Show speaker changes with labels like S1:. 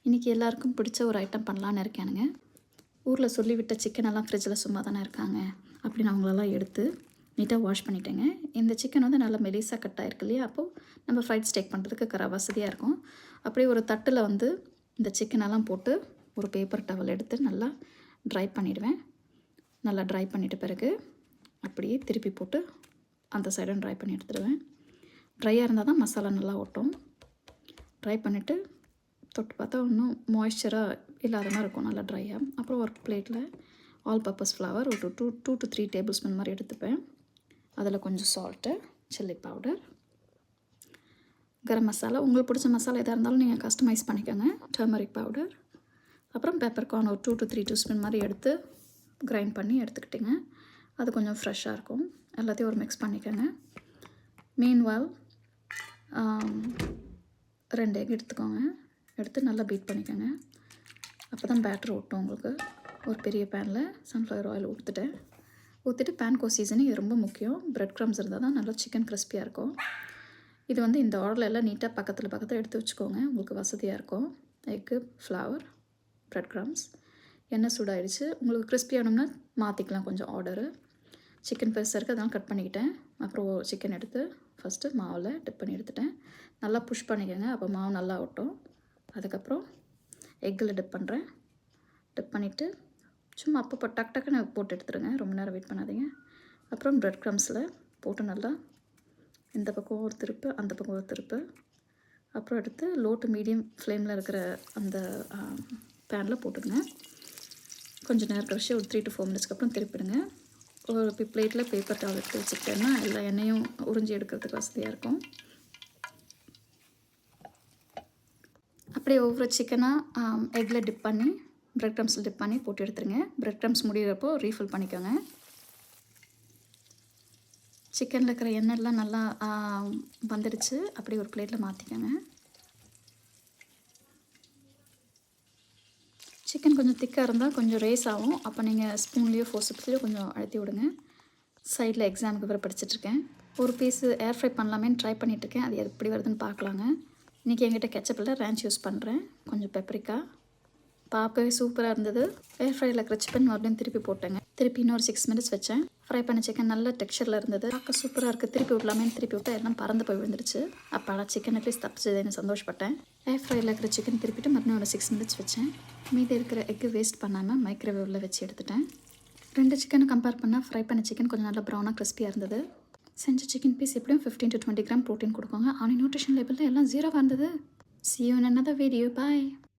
S1: இன்றைக்கி எல்லாருக்கும் பிடிச்ச ஒரு ஐட்டம் பண்ணலான்னு இருக்கேனுங்க. ஊரில் சொல்லிவிட்ட சிக்கனெல்லாம் ஃப்ரிட்ஜில் சும்மா தானே இருக்காங்க அப்படின்னு அவங்களெல்லாம் எடுத்து நீட்டாக வாஷ் பண்ணிட்டேங்க. இந்த சிக்கன் வந்து நல்லா மெலிசாக கட் ஆகிருக்கு இல்லையா, அப்போது நம்ம ஃப்ரைட் ஸ்டேக் பண்ணுறதுக்கு வசதியாக இருக்கும். அப்படியே ஒரு தட்டில் வந்து இந்த சிக்கனெல்லாம் போட்டு ஒரு பேப்பர் டவல் எடுத்து நல்லா ட்ரை பண்ணிவிடுவேன். நல்லா ட்ரை பண்ணிவிட்ட பிறகு அப்படியே திருப்பி போட்டு அந்த சைடும் ட்ரை பண்ணி எடுத்துடுவேன். ட்ரையாக இருந்தால் தான் மசாலா நல்லா ஒட்டும். ட்ரை பண்ணிவிட்டு தொட்டு பார்த்தா இன்னும் மாய்ஸ்சராக இல்லாத மாதிரி இருக்கும், நல்லா ட்ரையாக. அப்புறம் ஒரு பிளேட்டில் ஆல் பர்பஸ் ஃப்ளவர் ஒரு 2 to 3 டேபிள் ஸ்பூன் மாதிரி எடுத்துப்பேன். அதில் கொஞ்சம் salt, chilli powder, garam masala, உங்களுக்கு பிடிச்ச மசாலா எதாக இருந்தாலும் நீங்கள் கஸ்டமைஸ் பண்ணிக்கோங்க, டர்மரிக் பவுடர், அப்புறம் பெப்பர்கார்ன் ஒரு 2 to 3 டீஸ்பூன் மாதிரி எடுத்து கிரைண்ட் பண்ணி எடுத்துக்கிட்டிங்க. அது கொஞ்சம் ஃப்ரெஷ்ஷாக இருக்கும். எல்லாத்தையும் ஒரு மிக்ஸ் பண்ணிக்கோங்க. மீன்வால் 2 எக் எடுத்துக்கோங்க. எடுத்து நல்லா பீட் பண்ணிக்கோங்க. அப்போ தான் பேட்டர் ஒட்டும் உங்களுக்கு. ஒரு பெரிய பேனில் சன்ஃப்ளவர் ஆயில் ஊற்றிட்டு பேன்கோ சீசனிங் இது ரொம்ப முக்கியம். பிரெட் க்ரம்ஸ் இருந்தால் தான் நல்லா சிக்கன் கிறிஸ்பியாக இருக்கும். இது வந்து இந்த ஆர்டரில் எல்லாம் நீட்டாக பக்கத்தில் எடுத்து வச்சுக்கோங்க, உங்களுக்கு வசதியாக இருக்கும். Egg, flower, bread crumbs. எண்ணெய் சூடாகிடுச்சு. உங்களுக்கு கிறிஸ்பி ஆகணும்னா மாற்றிக்கலாம் கொஞ்சம் ஆர்டரு. சிக்கன் பெருசாக இருக்குது, அதனால் கட் பண்ணிக்கிட்டேன். அப்புறம் சிக்கன் எடுத்து ஃபஸ்ட்டு மாவில் டிப் பண்ணி எடுத்துட்டேன். நல்லா புஷ் பண்ணிக்கோங்க, அப்போ மாவு நல்லா ஒட்டும். அதுக்கப்புறம் எக்கில் டிப் பண்ணுறேன். டிப் பண்ணிவிட்டு சும்மா அப்பப்போ டக்குன்னு போட்டு எடுத்துருங்க, ரொம்ப நேரம் வெயிட் பண்ணாதீங்க. அப்புறம் பிரெட் க்ரம்ஸில் போட்டு நல்லா இந்த பக்கம் ஒரு திருப்பு, அந்த பக்கம் ஒரு திருப்பு. அப்புறம் எடுத்து லோ டு மீடியம் ஃப்ளேமில் இருக்கிற அந்த பேனில் போட்டுடுங்க. கொஞ்சம் நேரம் கழிச்சு ஒரு 3 to 4 மினிட்ஸ்க்கு அப்புறம் திருப்பிடுங்க. ஒரு பிளேட்டில் பேப்பர் டவல் எடுத்து வச்சுக்கிட்டேன்னா எல்லா எண்ணெயும் உறிஞ்சி எடுக்கிறதுக்கு வசதியாக இருக்கும். அப்படியே ஒவ்வொரு சிக்கனாக எக்கில் டிப் பண்ணி பிரெட் க்ரம்ஸில் டிப் பண்ணி போட்டு எடுத்துருங்க. பிரெட் க்ரம்ஸ் முடிகிறப்போ ரீஃபில் பண்ணிக்கோங்க. சிக்கனில் இருக்கிற எண்ணெய்லாம் நல்லா வந்துடுச்சு. அப்படியே ஒரு பிளேட்டில் மாற்றிக்கோங்க. சிக்கன் கொஞ்சம் திக்காக இருந்தால் கொஞ்சம் ரேஸ் ஆகும். அப்போ நீங்கள் ஸ்பூன்லேயோ ஃபோர்சப்ஸ்லேயோ கொஞ்சம் அழுத்தி விடுங்க. சைடில் எக்ஸாமுக்கு வேறு படிச்சுட்ருக்கேன். ஒரு பீஸு ஏர் ஃப்ரை பண்ணலாமேன்னு ட்ரை பண்ணிகிட்ருக்கேன். அது எப்படி வருதுன்னு பார்க்கலாங்க. இன்றைக்கி என்கிட்ட கெச்சப்பில் ரேன்ச் யூஸ் பண்ணுறேன், கொஞ்சம் பெப்பரிக்கா. பார்க்கவே சூப்பராக இருந்தது. ஏர் ஃப்ரையில் இருக்கிற சிக்கன் மறுபடியும் திருப்பி போட்டேங்க. திருப்பி இன்னொரு 6 மினிட்ஸ் வச்சேன். ஃப்ரை பண்ண சிக்கன் நல்ல டெக்ஸ்சரில் இருந்தது. பார்க்க சூப்பராக இருக்குது. திருப்பி விடலாமேன்னு திருப்பி விட்டால் எல்லாம் பறந்து போய் விழுந்துருச்சு. அப்போ சிக்கன் அட்லீஸ்ட் தப்பிச்சதுன்னு சந்தோஷப்பட்டேன். ஏர் ஃப்ரையில் இருக்கிற சிக்கன் திருப்பிட்டு மறுபடியும் ஒரு 6 மினிட்ஸ் வச்சேன். மீதி இருக்கிற எக்கு வேஸ்ட் பண்ணாமல் மைக்ரோவேவில் வச்சு எடுத்துட்டேன். 2 சிக்கனை கம்பேர் பண்ணால் ஃப்ரை பண்ண சிக்கன் கொஞ்சம் நல்லா ப்ரௌனாக கிறிஸ்பியாக இருந்தது. செஞ்ச சிக்கன் பீஸ் எப்படியும் 15 to 20 கிராம் ப்ரோட்டீன் கொடுக்குங்க. ஆனால் நியூட்ரிஷன் லேபிளில் எல்லாம் 0 இருந்தது. See you in another video. Bye.